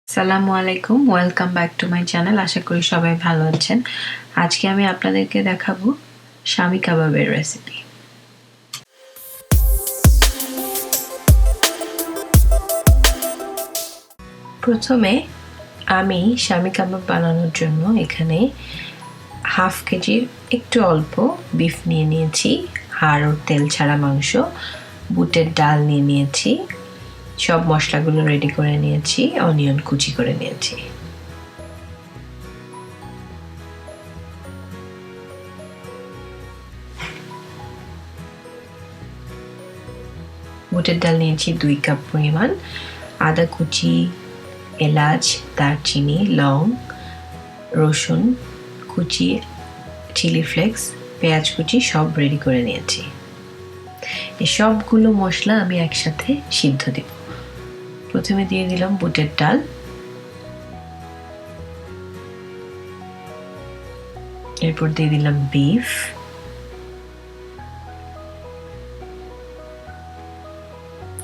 আসসালামু আলাইকুম, welcome back to my channel. আশা করি সবাই ভালো আছেন। আজকে আমি আপনাদেরকে দেখাবো শামি কাবাবের রেসিপি। প্রথমে আমি শামি কাবাব বানানোর জন্য এখানে হাফ কেজির একটু অল্প বিফ নিয়ে নিয়েছি, হাড় ও তেল ছাড়া মাংস, বুটের ডাল নিয়ে নিয়েছি, সব মশলাগুলো রেডি করে নিয়েছি, অনিয়ন কুচি করে নিয়েছি। বুটের ডাল নিয়েছি 2 কাপ পরিমাণ, আদা কুচি, এলাচ, দারচিনি, লং, রসুন কুচি, চিলি ফ্লেক্স, পেঁয়াজ কুচি সব রেডি করে নিয়েছি। এই সবগুলো মশলা আমি একসাথে সিদ্ধ দিব। প্রথমে দিয়ে দিলাম বুটের ডাল, এরপর দিয়ে দিলাম বিফ,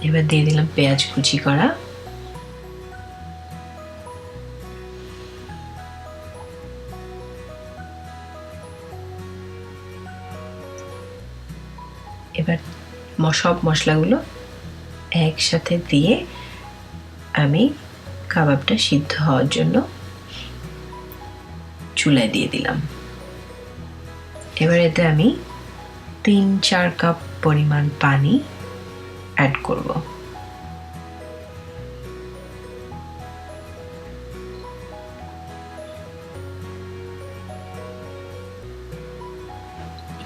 এবার দিয়ে দিলাম পেঁয়াজ কুচি করা, এবার সব মশলাগুলো একসাথে দিয়ে আমি কাবাবটা সিদ্ধ হওয়ার জন্য চুলায় দিয়ে দিলাম। এবার এতে আমি 3-4 কাপ পরিমাণ পানি অ্যাড করব।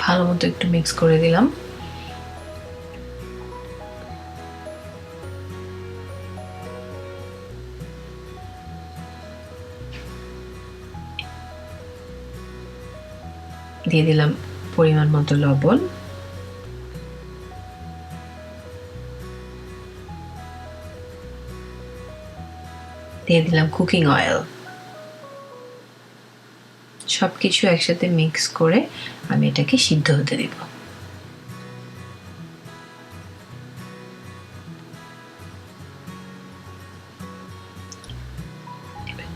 ভালো মতো একটু মিক্স করে দিলাম। দিয়ে দিলাম পরিমাণ মতো লবণ, দিয়ে দিলাম কুকিং অয়েল। সবকিছু একসাথে মিক্স করে আমি এটাকে সিদ্ধ হতে দিব।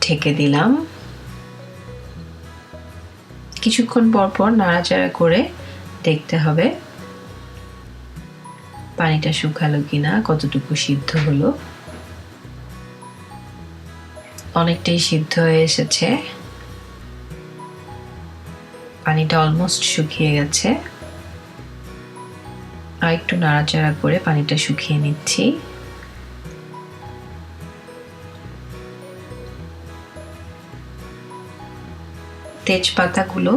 ঢেকে দিলাম। কিছুক্ষণ পর পর নাড়াচাড়া করে দেখতে হবে পানিটা শুকালো কিনা, কতটুকু সিদ্ধ হলো। অনেকটাই সিদ্ধ হয়ে এসেছে, পানিটা অলমোস্ট শুকিয়ে গেছে। আর একটু নাড়াচাড়া করে পানিটা শুকিয়ে নিচ্ছি। তেজপাতাগুলো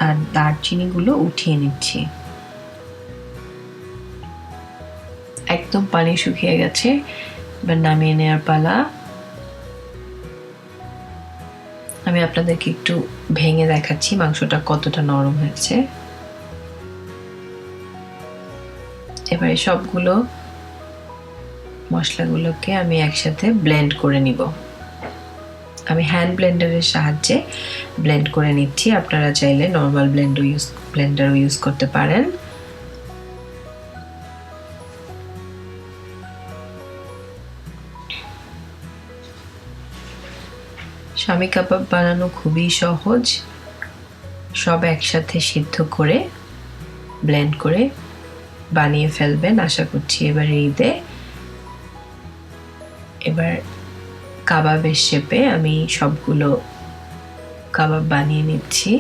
আর দারচিনিগুলো উঠিয়ে নিচ্ছি। একদম পানি শুকিয়ে গেছে, এবার নামিয়ে নেওয়ার পালা। আমি আপনাদেরকে একটু ভেঙে দেখাচ্ছি মাংসটা কতটা নরম হয়েছে। এবারে সবগুলো মশলাগুলোকে আমি একসাথে ব্লেন্ড করে নিব। আমি হ্যান্ড ব্লেন্ডারের সাহায্যে ব্লেন্ড করে নিচ্ছি, আপনারা চাইলে নর্মাল ব্লেন্ডারও ইউজ করতে পারেন। শামি কাবাব বানানো খুবই সহজ। সব একসাথে সিদ্ধ করে ব্লেন্ড করে বানিয়ে ফেলবেন আশা করছি এবার ঈদে। এবার কাবাবের শেপে আমি সবগুলো কাবাব বানিয়ে নিচ্ছি।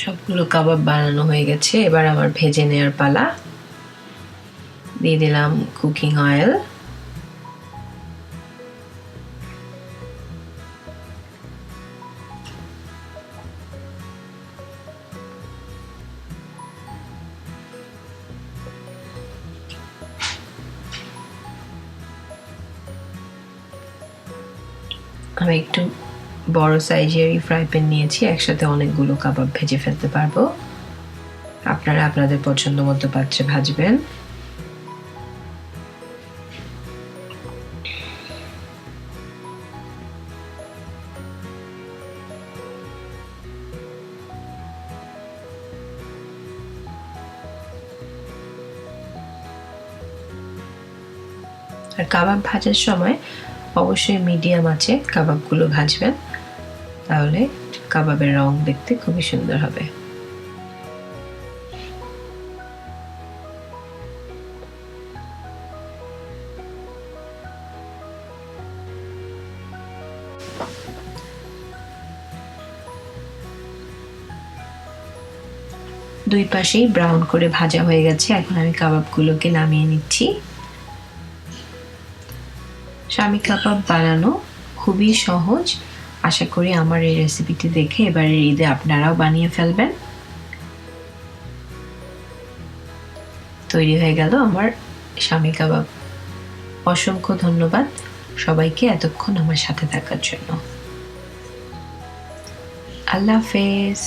সবগুলো কাবাব বানানো হয়ে গেছে, এবার আমার ভেজে নেওয়ার পালা। দিয়ে দিলাম কুকিং অয়েল, আমি একটু বড় সাইজেরই ফ্রাই প্যান নিয়েছি, একসাথে অনেকগুলো কাবাব ভেজে ফেলতে পারবো। আপনারা আপনাদের পছন্দ মতো পাত্রে ভাজবেন। আর কাবাব ভাজার সময় অবশ্যই মিডিয়াম আঁচে কাবাবগুলো ভাজবেন, তাহলে কাবাবের রং দেখতে খুবই সুন্দর হবে। দুই পাশেই ব্রাউন করে ভাজা হয়ে গেছে, এখন আমি কাবাবগুলোকে নামিয়ে নিচ্ছি। শামি কাবাব বানানো খুবই সহজ, আশা করি আমার এই রেসিপিটি দেখে এবারের ঈদে আপনারাও বানিয়ে ফেলবেন। তৈরি হয়ে গেল আমার শামি কাবাব। অসংখ্য ধন্যবাদ সবাইকে এতক্ষণ আমার সাথে থাকার জন্য। আল্লাহ হাফেজ।